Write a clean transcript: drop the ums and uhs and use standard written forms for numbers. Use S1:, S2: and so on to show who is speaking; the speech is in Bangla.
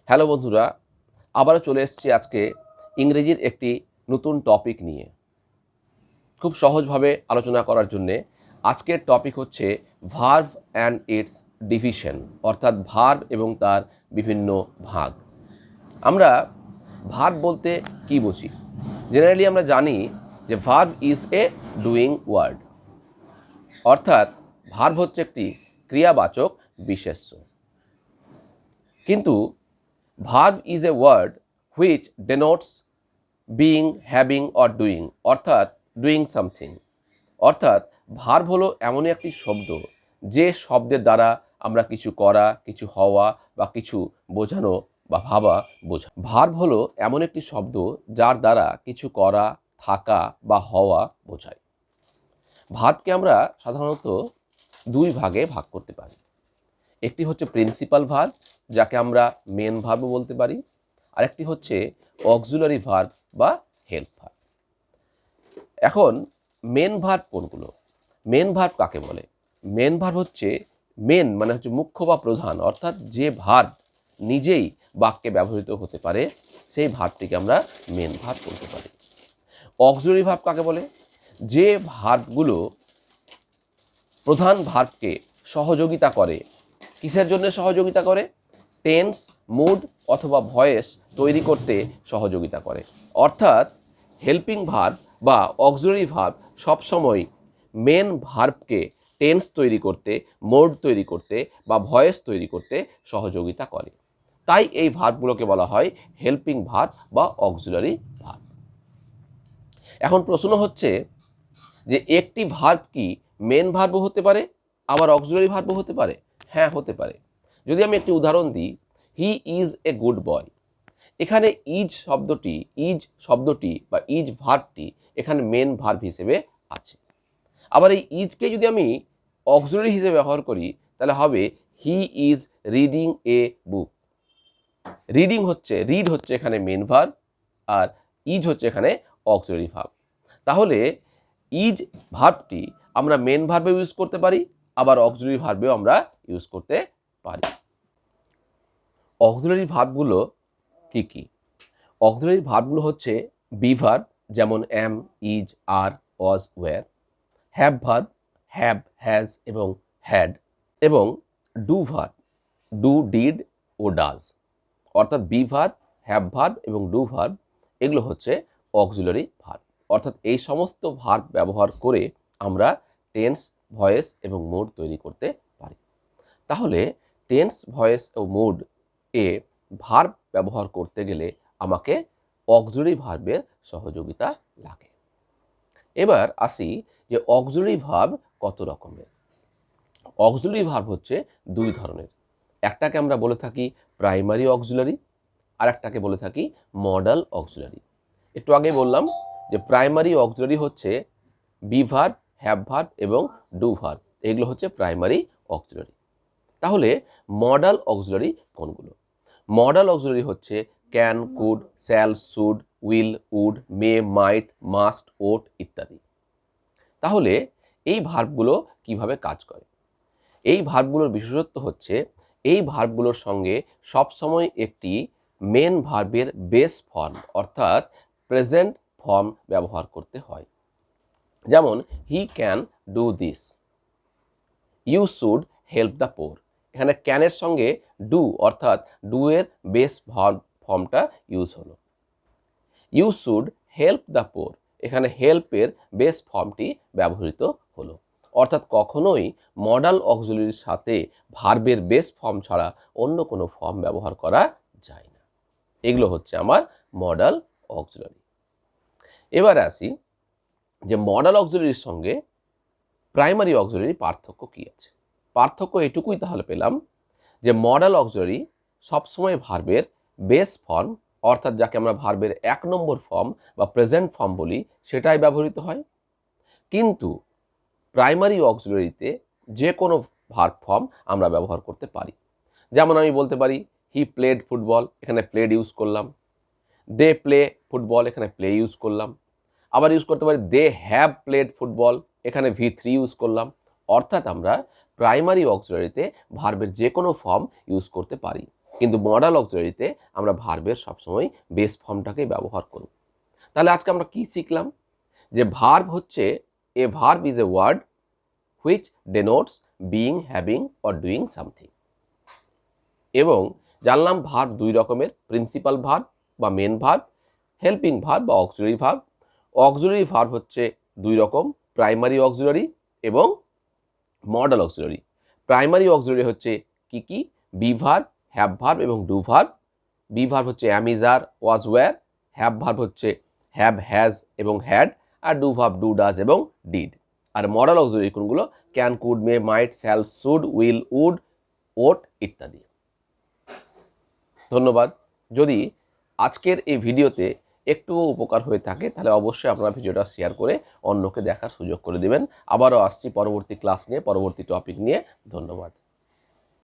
S1: হ্যালো বন্ধুরা, আবারও চলে এসেছি আজকে ইংরেজির একটি নতুন টপিক নিয়ে। খুব সহজভাবে আলোচনা করার জন্যে আজকের টপিক হচ্ছে ভার্ব অ্যান্ড ইটস ডিভিশন, অর্থাৎ ভার্ব এবং তার বিভিন্ন ভাগ। আমরা ভার্ব বলতে কি বুঝি? জেনারেলি আমরা জানি যে verb is a doing word, অর্থাৎ ভার্ব হচ্ছে একটি ক্রিয়াবাচক বিশেষ্য। কিন্তু verb is a word which denotes being, having or doing, অর্থাৎ ডুইং সামথিং। অর্থাৎ ভার্ব হলো এমনই একটি শব্দ যে শব্দের দ্বারা আমরা কিছু করা, কিছু হওয়া বা কিছু বোঝানো বা ভাবা বোঝা। ভার্ব হলো এমন একটি শব্দ যার দ্বারা কিছু করা, থাকা বা হওয়া বোঝায়। ভার্বকে আমরা সাধারণত দুই ভাগে ভাগ করতে পারি। একটি হচ্ছে প্রিন্সিপাল ভার্ব, যাকে আমরা মেন ভার্বও বলতে পারি, আরেকটি হচ্ছে অক্সিলারি ভার্ব বা হেল্প ভার্ব। এখন মেন ভার্ব কোনগুলো? মেন ভার্ব কাকে বলে? মেন ভার্ব হচ্ছে মেন মানে হচ্ছে মুখ্য বা প্রধান, অর্থাৎ যে ভার্ব নিজেই বাক্যে ব্যবহৃত হতে পারে সেই ভার্বটিকে আমরা মেন ভার্ব বলতে পারি। অক্সিলারি ভার্ব কাকে বলে? যে ভার্বগুলো প্রধান ভার্বকে সহযোগিতা করে। কিসের জন্য সহযোগিতা করে? টেন্স, মুড অথবা ভয়েস তৈরি করতে সহযোগিতা করে। অর্থাৎ হেল্পিং ভার্ব বা অক্সিলারি ভার্ব সবসময় মেন ভার্বকে টেন্স তৈরি করতে, মোড তৈরি করতে বা ভয়েস তৈরি করতে সহযোগিতা করে। তাই এই ভার্বগুলোকে বলা হয় হেল্পিং ভার্ব বা অক্সিলারি ভার্ব। এখন প্রশ্ন হচ্ছে যে একটি ভার্ব কি মেন ভার্বও হতে পারে আবার অক্সিলারি ভার্বও হতে পারে? হ্যাঁ, হতে পারে। যদি আমি একটি উদাহরণ দিই, he is a good boy. এখানে ইজ শব্দটি বা ইজ ভার্বটি এখানে মেন ভার্ব হিসেবে আছে। আবার এই ইজকে যদি আমি অক্সিলারি হিসেবে ব্যবহার করি তাহলে হবে he is reading a book. Read হচ্ছে এখানে মেন ভার্ব আর ইজ হচ্ছে এখানে অক্সিলারি ভার্ব। তাহলে ইজ ভার্বটি আমরা মেন ভার্বে ইউজ করতে পারি, আবার অক্সিলারি ভার্বেও আমরা ইউজ করতে পারি। অক্সিলারি ভার্বগুলো কি কি? অক্সিলারি ভার্বগুলো হচ্ছে বি ভার্ব, যেমন am, is, are, was, were. Have verb, have, has এবং হ্যাড। এবং ডু ভার্ব, ডু, ডিড ও ডাজ। অর্থাৎ বি ভার্ব, হ্যাভ ভার্ব এবং ডু ভার্ব এগুলো হচ্ছে অক্সিলারি ভার্ব। অর্থাৎ এই সমস্ত ভার্ব ব্যবহার করে আমরা টেন্স, ভয়েস এবং মুড তৈরি করতে পারি। তাহলে টেন্স, ভয়েস ও মুড এ ভার্ব ব্যবহার করতে গেলে আমাকে অক্সিলারি ভার্বের সহযোগিতা লাগে। এবার আসি যে অক্সিলারি ভার্ব কত রকমের। অক্সিলারি ভার্ব হচ্ছে দুই ধরনের। একটাকে আমরা বলে থাকি প্রাইমারি অক্সিলারি, আর একটাকে বলে থাকি মডাল অক্সিলারি। একটু আগে বললাম যে প্রাইমারি অক্সিলারি হচ্ছে বি ভার্ব, হ্যাভ ভার্ব এবং ডু ভার্ব, এগুলো হচ্ছে প্রাইমারি অক্সিলারি। তাহলে মডাল অক্সিলারি কোনগুলো? মডাল অক্সিলারি হচ্ছে can, could, shall, should, will, would, may, might, must, ought ইত্যাদি। তাহলে এই ভার্বগুলো কিভাবে কাজ করে? এই ভার্বগুলোর বিশেষত্ব হচ্ছে এই ভার্বগুলোর সঙ্গে সবসময় একটি মেন ভার্বের বেস ফর্ম অর্থাৎ প্রেজেন্ট ফর্ম ব্যবহার করতে হয়। যেমন he can do this, you should help the poor. এখানে ক্যানের সঙ্গে ডু অর্থাৎ ডু এর বেস ভার্ব ফর্মটা ইউজ হলো। You should help the poor, এখানে হেল্পের বেস ফর্মটি ব্যবহৃত হলো। অর্থাৎ কখনোই মডাল অক্সিলারির সাথে ভার্বের বেস ফর্ম ছাড়া অন্য কোনো ফর্ম ব্যবহার করা যায় না। এগুলো হচ্ছে আমার মডাল অক্সিলারি। এবার আসি যে মডাল অক্সিলারির সঙ্গে প্রাইমারি অক্সিলারির পার্থক্য কি আছে। পার্থক্য এটুকুই তাহলে পেলাম যে মডাল অক্সিলারি সবসময় ভার্বের বেস ফর্ম অর্থাৎ যাকে আমরা ভার্বের 1 নম্বর ফর্ম বা প্রেজেন্ট ফর্ম বলি সেটাই ব্যবহৃত হয়। কিন্তু প্রাইমারি অক্সিলারিতে যে কোনো ভার্ব ফর্ম আমরা ব্যবহার করতে পারি। যেমন আমি বলতে পারি হি প্লেড ফুটবল, এখানে প্লেড ইউজ করলাম। দে প্লে ফুটবল, এখানে প্লে ইউজ করলাম। আবার ইউজ করতে পারি দে হ্যাভ প্লেড ফুটবল, এখানে V3 ইউজ করলাম। অর্থাৎ আমরা প্রাইমারি অক্সিলারিতে ভার্বের যে কোনো ফর্ম ইউজ করতে পারি। কিন্তু মডাল অক্সিলারিতে আমরা ভার্বের সবসময় বেস ফর্মটাকেই ব্যবহার করব। তাহলে আজকে আমরা কি শিখলাম? যে ভার্ব হচ্ছে, a verb is a word which denotes being, having or doing something. এবং জানলাম ভার্ব দুই রকমের, প্রিন্সিপাল ভার্ব বা মেন ভার্ব, হেল্পিং ভার্ব বা অক্সিলারি ভার্ব। অক্সিলারি ভার্ব হচ্ছে দুই রকম, প্রাইমারি অক্সিলারি এবং মডাল অক্সিলারি। প্রাইমারি অক্সিলারি হচ্ছে কি কি? বি ভার্ব, হ্যাভ ভার্ব এবং ডু ভার্ব। বি ভার্ব হচ্ছে am, is, are, was, were. Have verb হচ্ছে হ্যাভ, হ্যাজ এবং হ্যাড। আর ডু ভার্ব ডু, ডাজ এবং ডিড। আর মডাল অক্সিলারি কোনগুলো? Can, could, may, might, shall, should, will, would, ought ইত্যাদি। ধন্যবাদ। যদি আজকের এই ভিডিওতে একটুও উপকার হয়ে থাকে তাহলে অবশ্যই আপনারা ভিডিওটা শেয়ার করে অন্যকে দেখার সুযোগ করে দেবেন। আবারও আসছি পরবর্তী ক্লাস নিয়ে, পরবর্তী টপিক নিয়ে। ধন্যবাদ।